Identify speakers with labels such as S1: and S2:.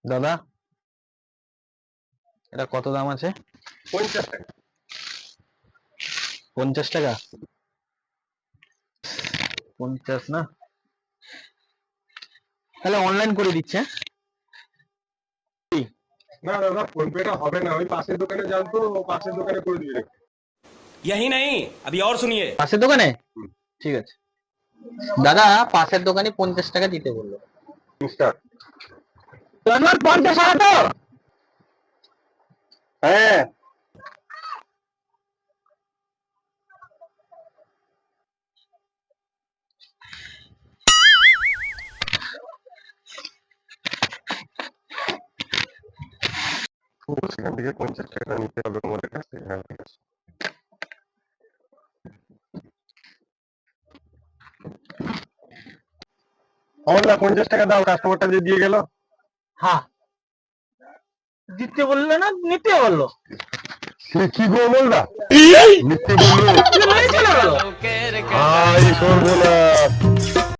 S1: দাদা এটা কত দাম আছে?
S2: 50 টাকা।
S1: 50 টাকা? 50 না, তাহলে অনলাইন করে দিচ্ছে।
S2: না দাদা, ফোন পেটা হবে না, ওই পাশের দোকানে যান তো, পাশের দোকানে করে দিবে।
S3: यही नहीं, अभी और सुनिए।
S1: পাশের দোকানে? ঠিক আছে দাদা, পাশের দোকানে 50 টাকা দিতে বললো।
S2: মিস্টার,
S1: তোমার 50 টাকা তো?
S2: হ্যাঁ সেখান থেকে 50 টাকা নিতে হবে আমাদের কাছ থেকে। হ্যাঁ ঠিক আছে। আমার না 50 টাকা দাও, কাস্টমারটা যে দিয়ে গেল।
S1: হ্যাঁ, দিতে বললো না নিতে বললো?
S2: সে কি গো বলবা, মিথ্যে বললো।
S1: চলে গেলো।
S2: আই করবো না।